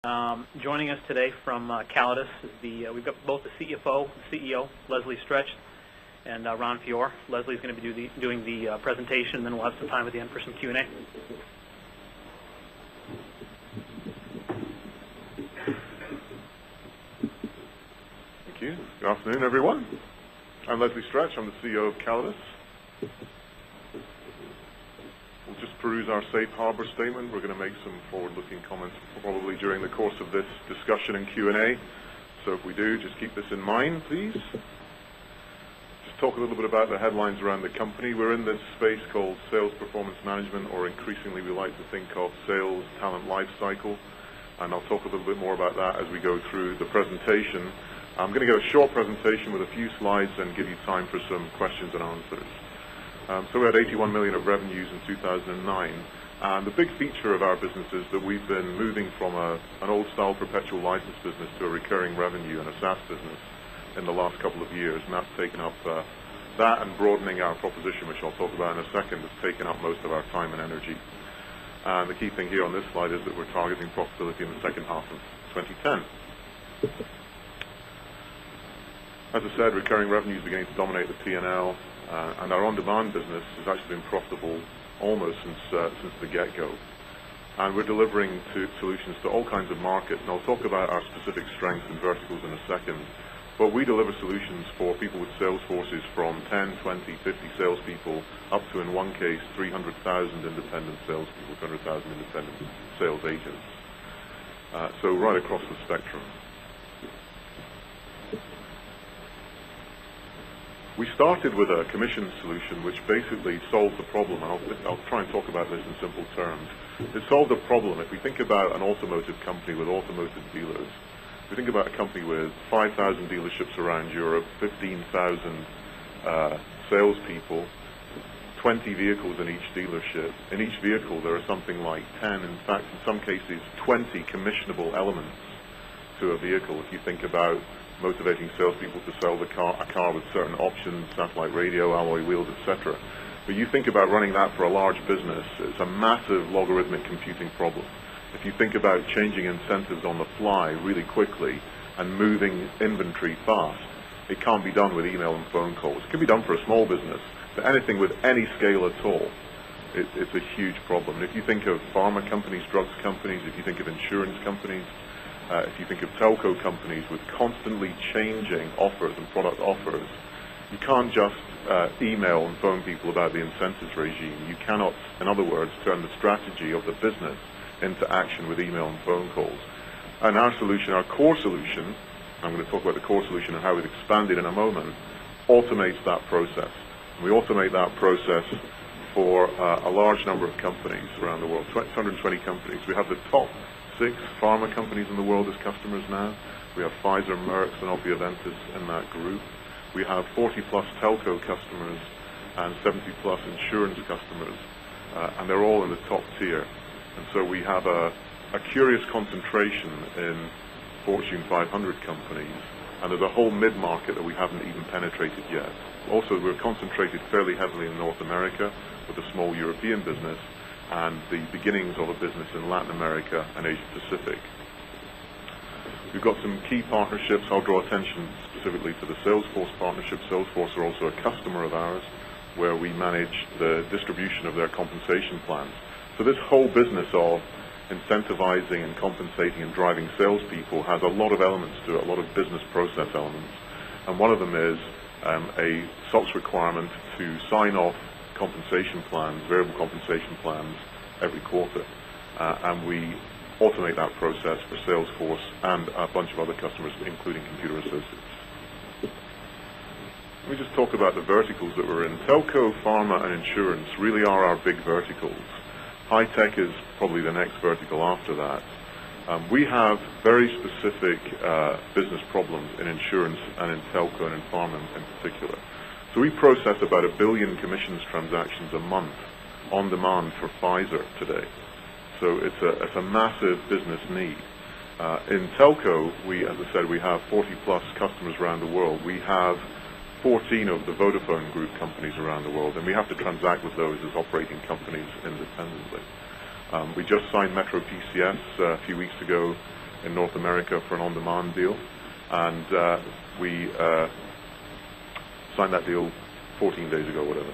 Joining us today from Callidus is we've got both the CFO, the CEO, Leslie Stretch, and Ron Fior. Leslie's going to be doing the presentation, and then we'll have some time at the end for some Q&A. Thank you. Good afternoon, everyone. I'm Leslie Stretch. I'm the CEO of Callidus. We'll just peruse our safe harbor statement. We're going to make some forward-looking comments probably during the course of this discussion and Q&A. So if we do, just keep this in mind, please. Just talk a little bit about the headlines around the company. We're in this space called sales performance management, or increasingly we like to think of sales talent lifecycle. And I'll talk a little bit more about that as we go through the presentation. I'm going to give a short presentation with a few slides and give you time for some questions and answers. So we had 81 million of revenues in 2009, and the big feature of our business is that we've been moving from an old-style perpetual license business to a recurring revenue and a SaaS business in the last couple of years, and that's taken up that and broadening our proposition, which I'll talk about in a second, has taken up most of our time and energy. And the key thing here on this slide is that we're targeting profitability in the second half of 2010. As I said, recurring revenues are beginning to dominate the P&L. And our on-demand business has actually been profitable almost since the get-go. And we're delivering solutions to all kinds of markets. And I'll talk about our specific strengths and verticals in a second. But we deliver solutions for people with sales forces from 10, 20, 50 salespeople up to, in one case, 300,000 independent salespeople, 200,000 independent sales agents. So right across the spectrum. We started with a commission solution which basically solved the problem, and I'll try and talk about this in simple terms. It solved a problem. If we think about an automotive company with automotive dealers, we think about a company with 5,000 dealerships around Europe, 15,000 salespeople, 20 vehicles in each dealership. In each vehicle there are something like 10, in fact in some cases 20 commissionable elements to a vehicle. If you think about motivating salespeople to sell a car with certain options, satellite radio, alloy wheels, etc. But you think about running that for a large business, it's a massive logarithmic computing problem. If you think about changing incentives on the fly really quickly and moving inventory fast, it can't be done with email and phone calls. It can be done for a small business, but anything with any scale at all, it's a huge problem. And if you think of pharma companies, drugs companies, if you think of insurance companies, if you think of telco companies with constantly changing offers and product offers, you can't just email and phone people about the incentives regime. You cannot, in other words, turn the strategy of the business into action with email and phone calls. And our solution, our core solution, I'm going to talk about the core solution and how we've expanded in a moment, automates that process. And we automate that process for a large number of companies around the world, 220 companies. We have the top 6 pharma companies in the world as customers now. We have Pfizer, Merck, Sanofi, Aventis in that group. We have 40-plus telco customers and 70-plus insurance customers, and they're all in the top tier. And so we have a curious concentration in Fortune 500 companies, and there's a whole mid-market that we haven't even penetrated yet. Also, we're concentrated fairly heavily in North America with a small European business, and the beginnings of a business in Latin America and Asia Pacific. We've got some key partnerships. I'll draw attention specifically to the Salesforce partnership. Salesforce are also a customer of ours, where we manage the distribution of their compensation plans. So this whole business of incentivizing and compensating and driving salespeople has a lot of elements to it, a lot of business process elements. And one of them is a SOX requirement to sign off compensation plans, variable compensation plans, every quarter. And we automate that process for Salesforce and a bunch of other customers, including Computer Associates. Let me just talk about the verticals that we're in. Telco, pharma, and insurance really are our big verticals. High tech is probably the next vertical after that. We have very specific business problems in insurance and in telco and in pharma in particular. So we process about 1 billion commissions transactions a month on demand for Pfizer today. So it's a massive business need. In telco, as I said, we have 40-plus customers around the world. We have 14 of the Vodafone Group companies around the world, and we have to transact with those as operating companies independently. We just signed Metro PCS a few weeks ago, in North America for an on-demand deal, and we signed that deal 14 days ago, whatever.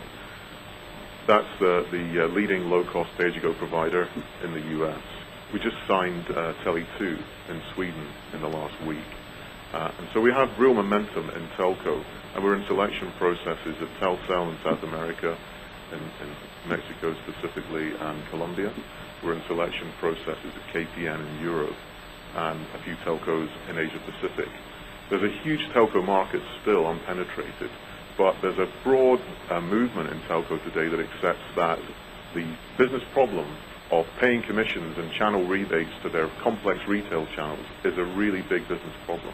That's the leading low-cost pay-as-you-go provider in the U.S. We just signed Tele2 in Sweden in the last week. And so we have real momentum in telco, and we're in selection processes at Telcel in South America, in Mexico specifically, and Colombia. We're in selection processes at KPN in Europe, and a few telcos in Asia Pacific. There's a huge telco market still unpenetrated, but there's a broad movement in telco today that accepts that the business problem of paying commissions and channel rebates to their complex retail channels is a really big business problem.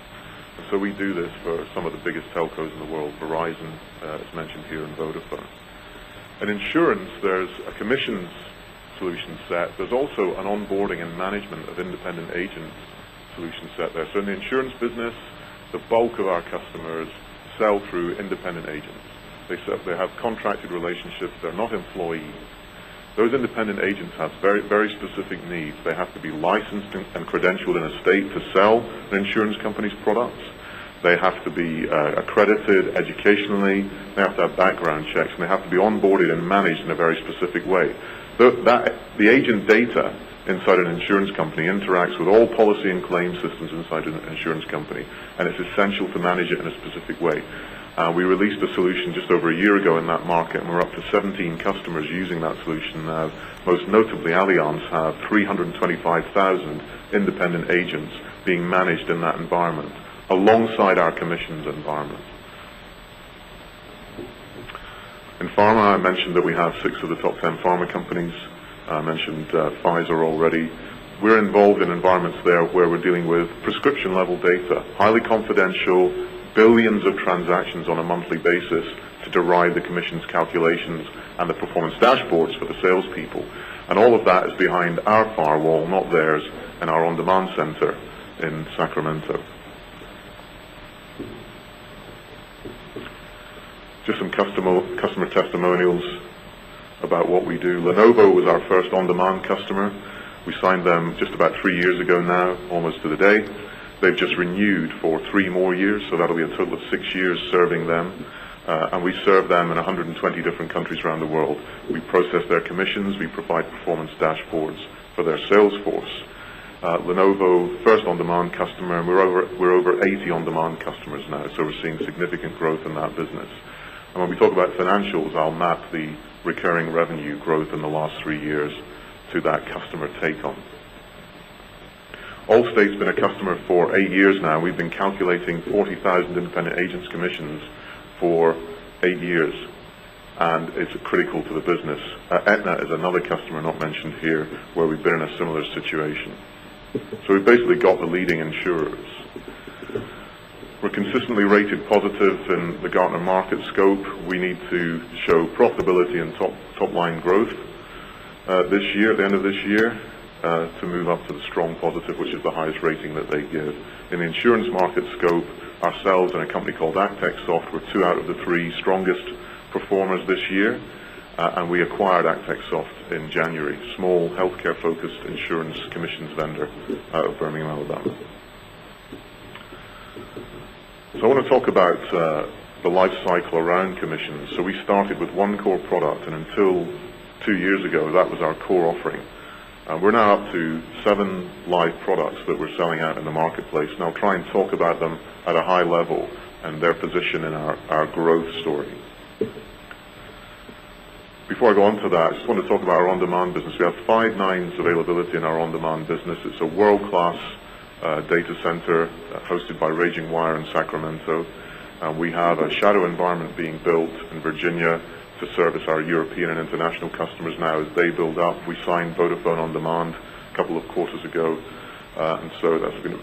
And so we do this for some of the biggest telcos in the world, Verizon, as mentioned here, and Vodafone. In insurance, there's a commissions solution set. There's also an onboarding and management of independent agents solution set there. So in the insurance business, the bulk of our customers sell through independent agents. They have contracted relationships. They're not employees. Those independent agents have very, very specific needs. They have to be licensed and credentialed in a state to sell an insurance company's products. They have to be accredited educationally. They have to have background checks, and they have to be onboarded and managed in a very specific way. The agent data inside an insurance company interacts with all policy and claim systems inside an insurance company, and it's essential to manage it in a specific way. We released a solution just over a year ago in that market, and we're up to 17 customers using that solution now. Most notably, Allianz have 325,000 independent agents being managed in that environment, alongside our commissions environment. In pharma, I mentioned that we have 6 of the top 10 pharma companies. I mentioned Pfizer already. We're involved in environments there where we're dealing with prescription level data, highly confidential, billions of transactions on a monthly basis to derive the commissions calculations and the performance dashboards for the salespeople. And all of that is behind our firewall, not theirs, in our on-demand center in Sacramento. Just some customer testimonials about what we do. Lenovo was our first on-demand customer. We signed them just about 3 years ago now, almost to the day. They've just renewed for 3 more years, so that'll be a total of 6 years serving them. And we serve them in 120 different countries around the world. We process their commissions. We provide performance dashboards for their sales force. Lenovo, first on-demand customer, and we're over 80 on-demand customers now, so we're seeing significant growth in that business. And when we talk about financials, I'll map the recurring revenue growth in the last 3 years to that customer take-on. Allstate's been a customer for 8 years now. We've been calculating 40,000 independent agents' commissions for 8 years, and it's critical to the business. Aetna is another customer not mentioned here, where we've been in a similar situation. So we've basically got the leading insurers. We're consistently rated positive in the Gartner market scope. We need to show profitability and top-line growth this year, at the end of this year, to move up to the strong positive, which is the highest rating that they give. In the insurance market scope, ourselves and a company called ActechSoft were 2 out of the 3 strongest performers this year, and we acquired ActechSoft in January, small healthcare-focused insurance commissions vendor out of Birmingham, Alabama. So I want to talk about the life cycle around commissions. So we started with 1 core product, and until 2 years ago, that was our core offering. We're now up to 7 live products that we're selling out in the marketplace, and I'll try and talk about them at a high level and their position in our growth story. Before I go on to that, I just want to talk about our on-demand business. We have 5 nines availability in our on-demand business. It's a world-class data center hosted by Raging Wire in Sacramento. We have a shadow environment being built in Virginia to service our European and international customers now as they build up. We signed Vodafone on demand a couple of quarters ago, and so that's been